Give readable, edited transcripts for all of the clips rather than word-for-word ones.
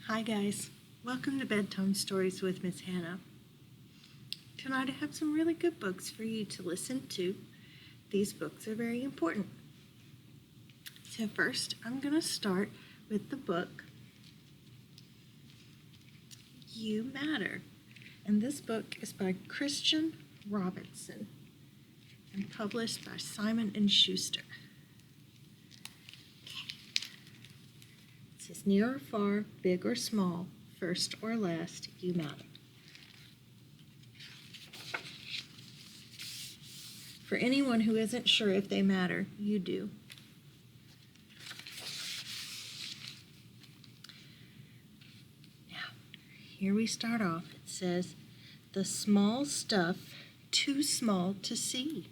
Hi guys, welcome to Bedtime Stories with Miss Hanna. Tonight I have some really good books for you to listen to. These books are very important. So first I'm going to start with the book You Matter. And this book is by Christian Robinson and published by Simon & Schuster. It says, near or far, big or small, first or last, you matter. For anyone who isn't sure if they matter, you do. Now, here we start off. It says, the small stuff too small to see.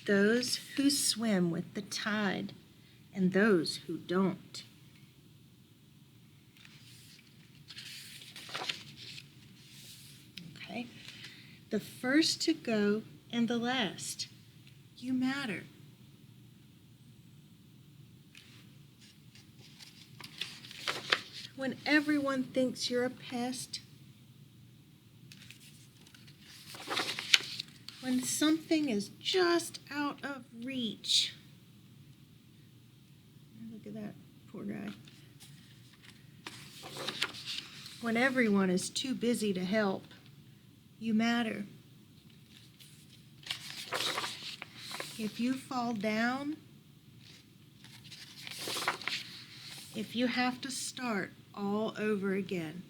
Those who swim with the tide and those who don't. Okay. The first to go and the last. You matter. When everyone thinks you're a pest, when something is just out of reach. Look at that poor guy. When everyone is too busy to help, you matter. If you fall down, if you have to start all over again,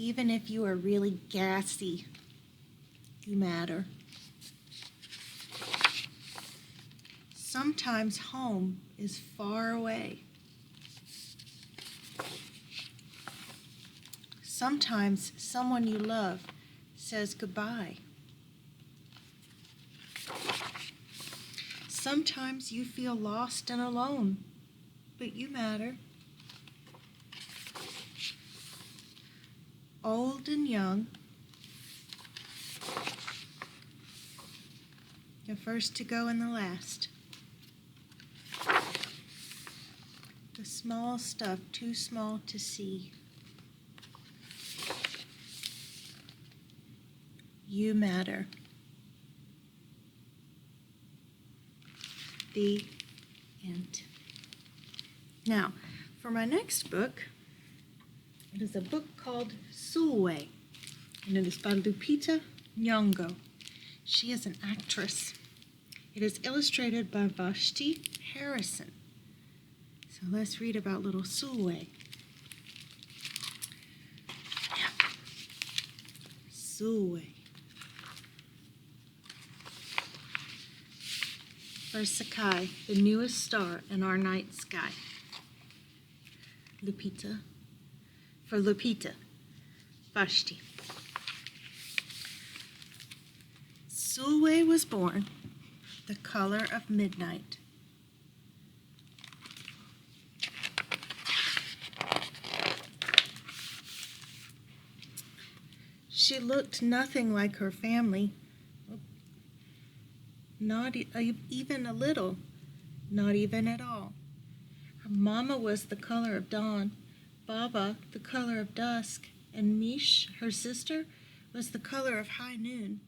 even if you are really gassy, you matter. Sometimes home is far away. Sometimes someone you love says goodbye. Sometimes you feel lost and alone, but you matter. Old and young, the first to go and the last. The small stuff too small to see. You matter. The end. Now, for my next book, it is a book called Sulwe, and it is by Lupita Nyong'o. She is an actress. It is illustrated by Vashti Harrison. So let's read about little Sulwe. Sulwe. For Sakai, the newest star in our night sky. Lupita. For Lupita, Vashti. Sulwe was born the color of midnight. She looked nothing like her family, not even a little, not even at all. Her mama was the color of dawn, Baba the color of dusk, and Mish, her sister, was the color of high noon.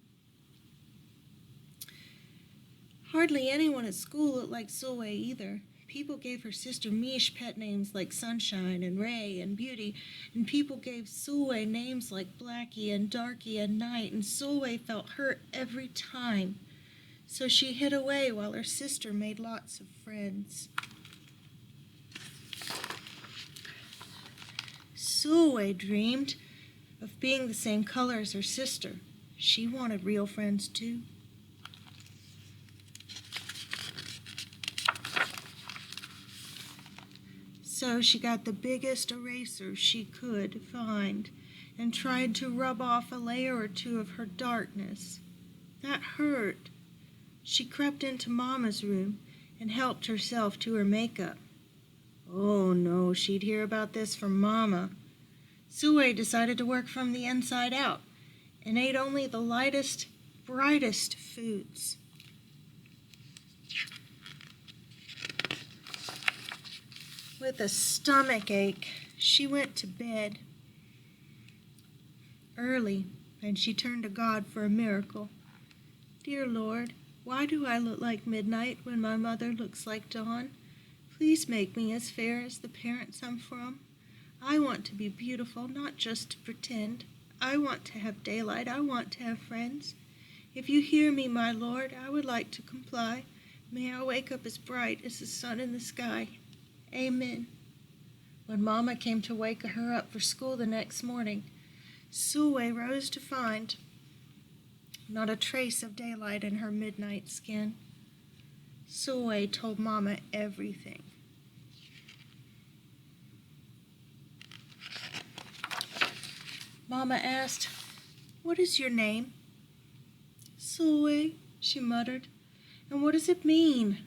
Hardly anyone at school looked like Sulwe either. People gave her sister Mish pet names like Sunshine and Ray and Beauty, and people gave Sulwe names like Blackie and Darky and Night, and Sulwe felt hurt every time. So she hid away while her sister made lots of friends. Sulwe dreamed of being the same color as her sister. She wanted real friends too. So she got the biggest eraser she could find and tried to rub off a layer or two of her darkness. That hurt. She crept into Mama's room and helped herself to her makeup. Oh no, she'd hear about this from Mama. Sulwe decided to work from the inside out and ate only the lightest, brightest foods. With a stomach ache, she went to bed early, and she turned to God for a miracle. Dear Lord, why do I look like midnight when my mother looks like dawn? Please make me as fair as the parents I'm from. I want to be beautiful, not just to pretend. I want to have daylight. I want to have friends. If you hear me, my Lord, I would like to comply. May I wake up as bright as the sun in the sky. Amen. When Mama came to wake her up for school the next morning, Sulwe rose to find not a trace of daylight in her midnight skin. Sulwe told Mama everything. Mama asked, "What is your name?" "Sulwe," she muttered. "And what does it mean?"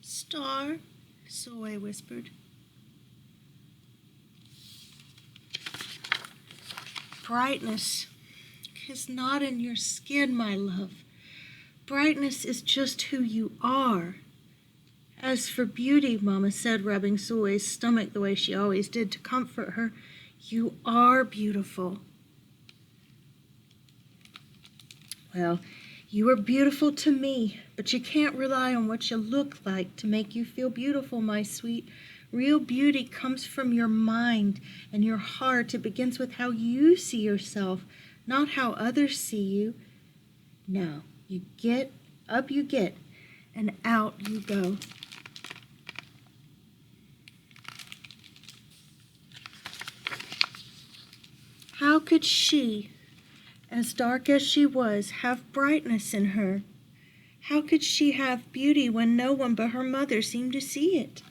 "Star," Sulwe whispered. Brightness is not in your skin, my love. Brightness is just who you are. As for beauty, Mama said, rubbing Sulwe's stomach the way she always did to comfort her, you are beautiful. Well, you are beautiful to me, but you can't rely on what you look like to make you feel beautiful, my sweet. Real beauty comes from your mind and your heart. It begins with how you see yourself, not how others see you. Now, you get, and out you go. How could she, as dark as she was, have brightness in her? How could she have beauty when no one but her mother seemed to see it?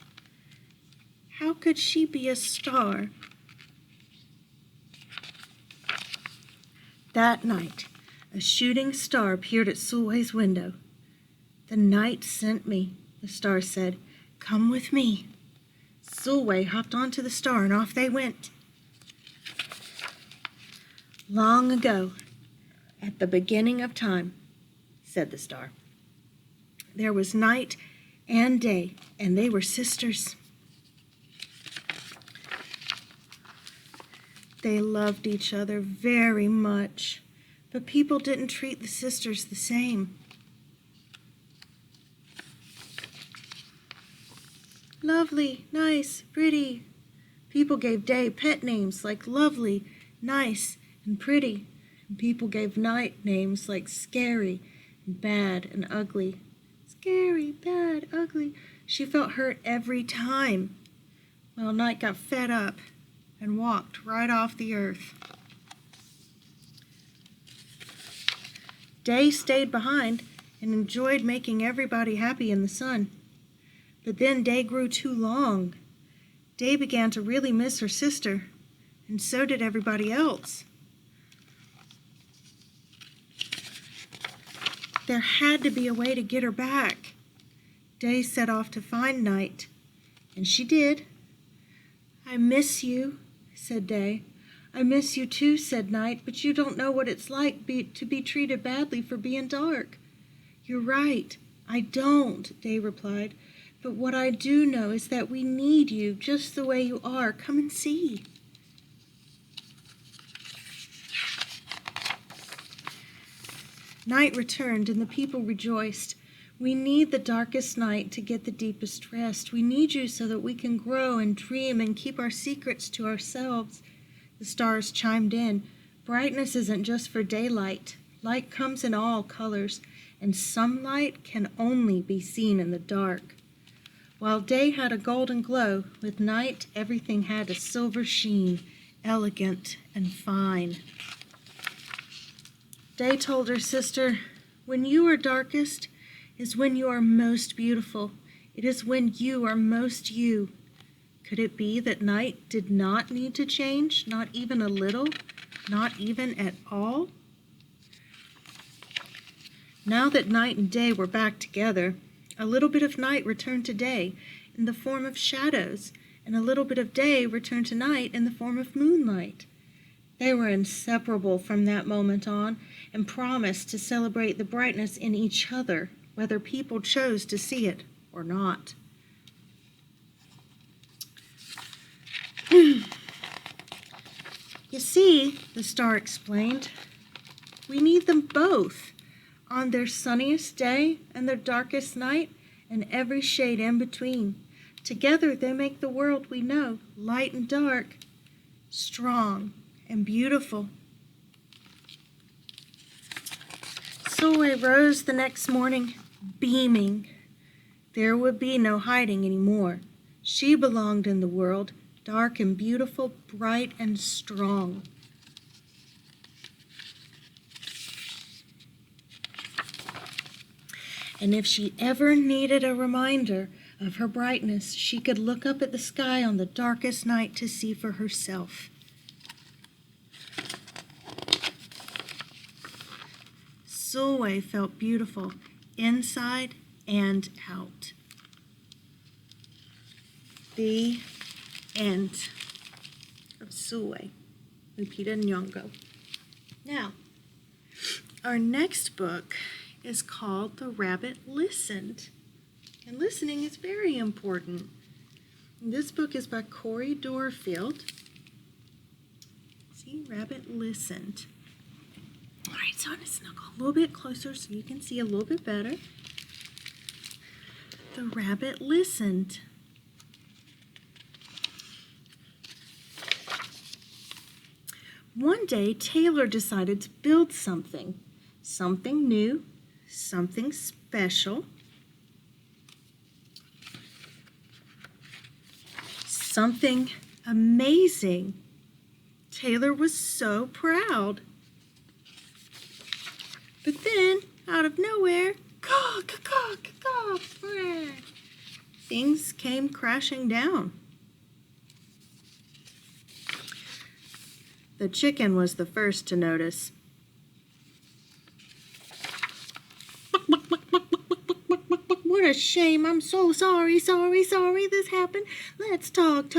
How could she be a star? That night, a shooting star appeared at Sulwe's window. "The night sent me," the star said. "Come with me." Sulwe hopped onto the star and off they went. "Long ago, at the beginning of time," said the star, "there was night and day, and they were sisters. They loved each other very much, but people didn't treat the sisters the same. Lovely, nice, pretty. People gave Day pet names like lovely, nice, and pretty. And people gave Night names like scary, and bad, and ugly. Scary, bad, ugly. She felt hurt every time. Well, Night got fed up and walked right off the earth. Day stayed behind and enjoyed making everybody happy in the sun. But then Day grew too long. Day began to really miss her sister, and so did everybody else. There had to be a way to get her back. Day set off to find Night, and she did. "I miss you," said Day. "I miss you too," said Night, "but you don't know what it's like to be treated badly for being dark." "You're right, I don't," Day replied. "But what I do know is that we need you just the way you are. Come and see." Night returned, and the people rejoiced. "We need the darkest night to get the deepest rest. We need you so that we can grow and dream and keep our secrets to ourselves." The stars chimed in. "Brightness isn't just for daylight. Light comes in all colors, and some light can only be seen in the dark." While Day had a golden glow, with Night everything had a silver sheen, elegant and fine. Day told her sister, "When you are darkest is when you are most beautiful. It is when you are most you." Could it be that Night did not need to change, not even a little, not even at all? Now that Night and Day were back together, a little bit of Night returned to Day in the form of shadows, and a little bit of Day returned to Night in the form of moonlight. They were inseparable from that moment on, and promised to celebrate the brightness in each other, whether people chose to see it or not. You see, the star explained, we need them both on their sunniest day and their darkest night and every shade in between. Together they make the world we know, light and dark, strong and beautiful. Zoe rose the next morning, beaming. There would be no hiding anymore. She belonged in the world, dark and beautiful, bright and strong. And if she ever needed a reminder of her brightness, she could look up at the sky on the darkest night to see for herself. Zoe felt beautiful inside and out. The end of Zoe, Lupita Nyong'o. Now, our next book is called The Rabbit Listened. And listening is very important. This book is by Corey Dorfield. See, Rabbit Listened. All right, so I'm going to snuggle a little bit closer so you can see a little bit better. The Rabbit Listened. One day, Taylor decided to build something new, something special, something amazing. Taylor was so proud. But then, out of nowhere, things came crashing down. The chicken was the first to notice. What a shame. I'm so sorry this happened. Let's talk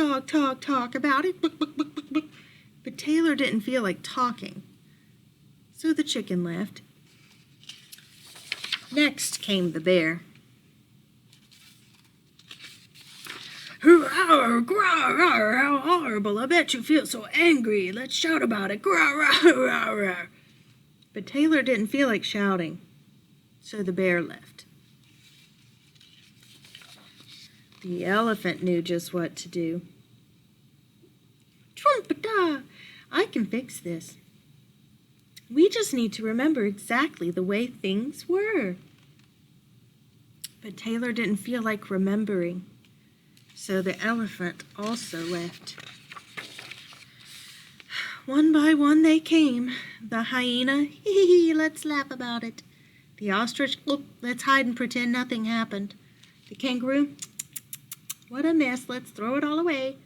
about it. But Taylor didn't feel like talking, so the chicken left. Next came the bear. How horrible. I bet you feel so angry. Let's shout about it. But Taylor didn't feel like shouting, so the bear left. The elephant knew just what to do. Trumpeta! I can fix this. We just need to remember exactly the way things were. But Taylor didn't feel like remembering, so the elephant also left. One by one they came. The hyena, hee, let's laugh about it. The ostrich, look, let's hide and pretend nothing happened. The kangaroo, what a mess, let's throw it all away.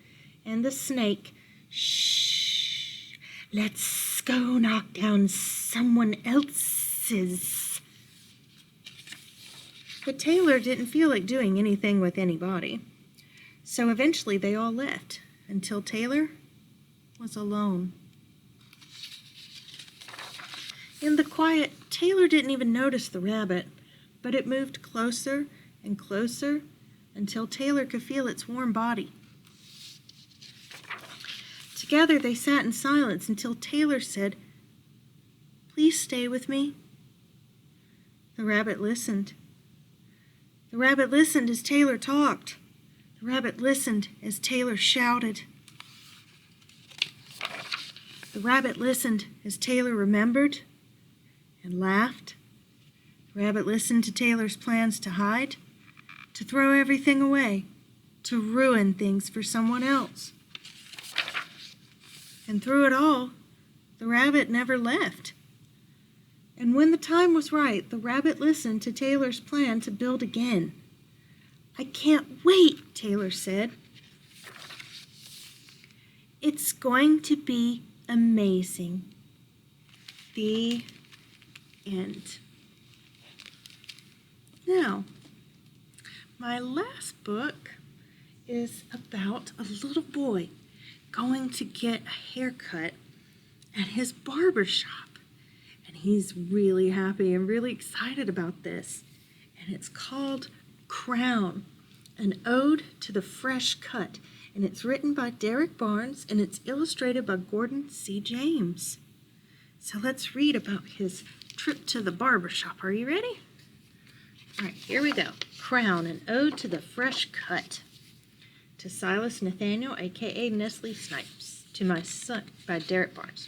And the snake, shh, let's go knock down someone else's. But Taylor didn't feel like doing anything with anybody. So eventually they all left, until Taylor was alone. In the quiet, Taylor didn't even notice the rabbit, but it moved closer and closer until Taylor could feel its warm body. Together they sat in silence until Taylor said, "Please stay with me." The rabbit listened. The rabbit listened as Taylor talked. The rabbit listened as Taylor shouted. The rabbit listened as Taylor remembered and laughed. The rabbit listened to Taylor's plans to hide, to throw everything away, to ruin things for someone else. And through it all, the rabbit never left. And when the time was right, the rabbit listened to Taylor's plan to build again. "I can't wait," Taylor said. "It's going to be amazing." The end. Now, my last book is about a little boy going to get a haircut at his barber shop. And he's really happy and really excited about this. And it's called Crown, an ode to the fresh cut and it's written by Derek Barnes, and it's illustrated by Gordon C. James. So let's read about his trip to the barber shop. Are you ready? All right, here we go. Crown, an ode to the fresh cut. To Silas Nathaniel, a.k.a. Nestle Snipes. To my son, by Derek Barnes.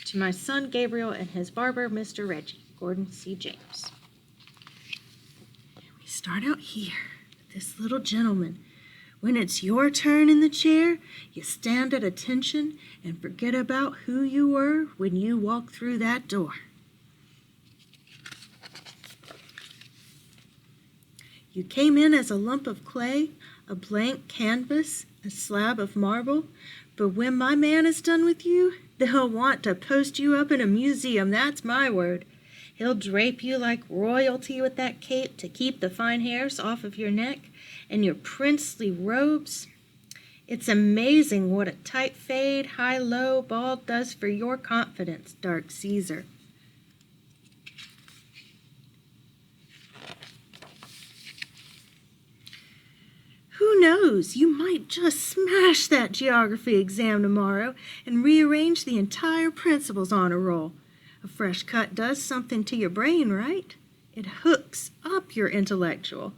To my son Gabriel and his barber, Mr. Reggie. Gordon C. James. We start out here. This little gentleman. When it's your turn in the chair, you stand at attention and forget about who you were when you walk through that door. You came in as a lump of clay, a blank canvas, a slab of marble, but when my man is done with you, they'll want to post you up in a museum, that's my word. He'll drape you like royalty with that cape to keep the fine hairs off of your neck and your princely robes. It's amazing what a tight fade, high-low bald does for your confidence, Dark Caesar. Who knows, you might just smash that geography exam tomorrow and rearrange the entire principal's honor roll. A fresh cut does something to your brain, right? It hooks up your intellectual.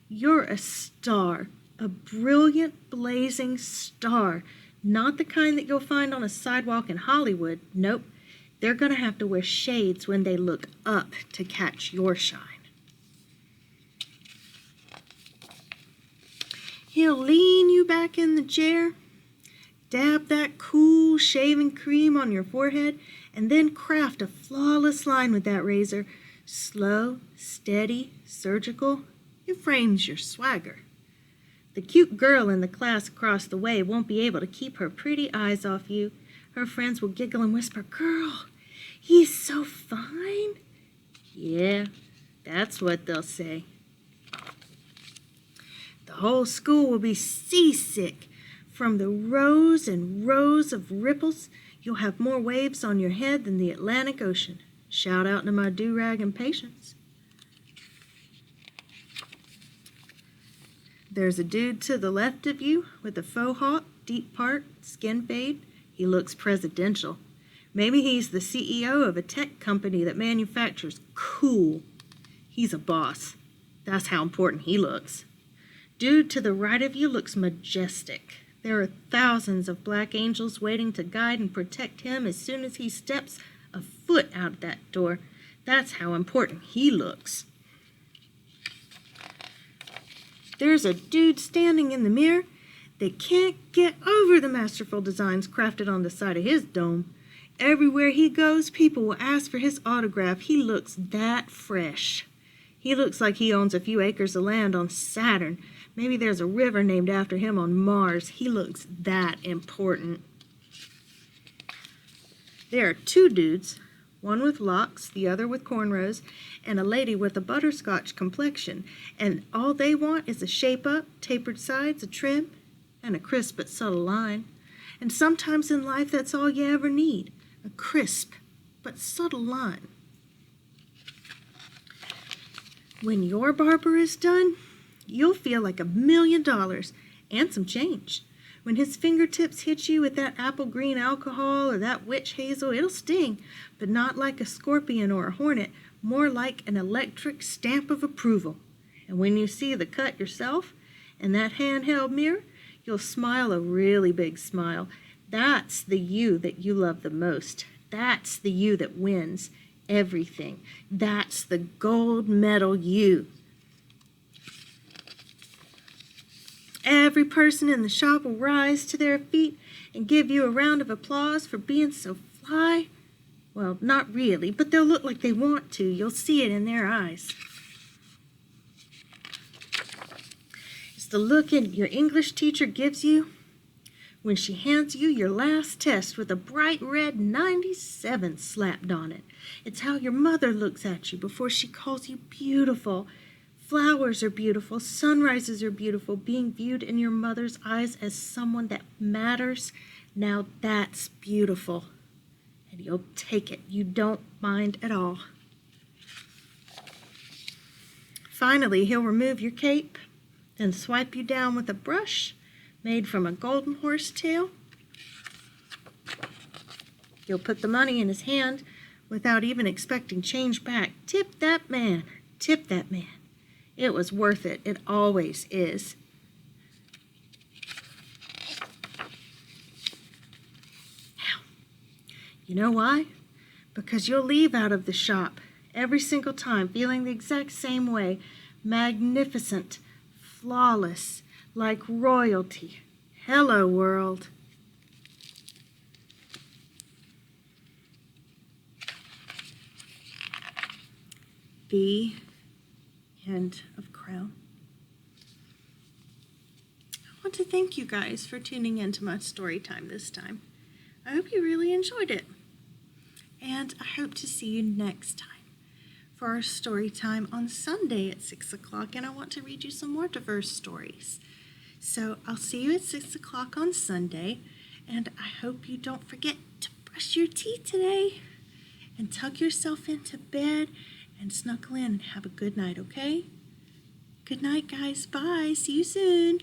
You're a star, a brilliant, blazing star, not the kind that you'll find on a sidewalk in Hollywood. Nope, they're going to have to wear shades when they look up to catch your shine. He'll lean you back in the chair, dab that cool shaving cream on your forehead, and then craft a flawless line with that razor. Slow, steady, surgical. It frames your swagger. The cute girl in the class across the way won't be able to keep her pretty eyes off you. Her friends will giggle and whisper, "Girl, he's so fine." Yeah, that's what they'll say. The whole school will be seasick from the rows and rows of ripples. You'll have more waves on your head than the Atlantic Ocean. Shout out to my do-rag impatience. There's a dude to the left of you with a faux hawk, deep part, skin fade. He looks presidential. Maybe he's the CEO of a tech company that manufactures cool. He's a boss. That's how important he looks. Dude to the right of you looks majestic. There are thousands of black angels waiting to guide and protect him as soon as he steps a foot out that door. That's how important he looks. There's a dude standing in the mirror. They can't get over the masterful designs crafted on the side of his dome. Everywhere he goes, people will ask for his autograph. He looks that fresh. He looks like he owns a few acres of land on Saturn. Maybe there's a river named after him on Mars. He looks that important. There are two dudes, one with locks, the other with cornrows, and a lady with a butterscotch complexion. And all they want is a shape-up, tapered sides, a trim, and a crisp but subtle line. And sometimes in life that's all you ever need, a crisp but subtle line. When your barber is done, you'll feel like $1 million and some change. When his fingertips hit you with that apple green alcohol or that witch hazel, it'll sting, but not like a scorpion or a hornet, more like an electric stamp of approval. And when you see the cut yourself in that handheld mirror, you'll smile a really big smile. That's the you that you love the most. That's the you that wins everything. That's the gold medal you. Every person in the shop will rise to their feet and give you a round of applause for being so fly. Well, not really, but they'll look like they want to. You'll see it in their eyes. It's the look your English teacher gives you when she hands you your last test with a bright red 97 slapped on it. It's how your mother looks at you before she calls you beautiful. Flowers are beautiful, sunrises are beautiful, being viewed in your mother's eyes as someone that matters. Now that's beautiful. And you'll take it. You don't mind at all. Finally, he'll remove your cape and swipe you down with a brush, made from a golden horse tail. You'll put the money in his hand without even expecting change back. Tip that man. Tip that man. It was worth it. It always is. Now, you know why? Because you'll leave out of the shop every single time feeling the exact same way. Magnificent, flawless, like royalty. Hello, world. The end of Crown. I want to thank you guys for tuning into my story time this time. I hope you really enjoyed it. And I hope to see you next time for our story time on Sunday at 6 o'clock. And I want to read you some more diverse stories. So I'll see you at 6 o'clock on Sunday. And I hope you don't forget to brush your teeth today and tuck yourself into bed and snuggle in and have a good night, okay? Good night, guys. Bye. See you soon.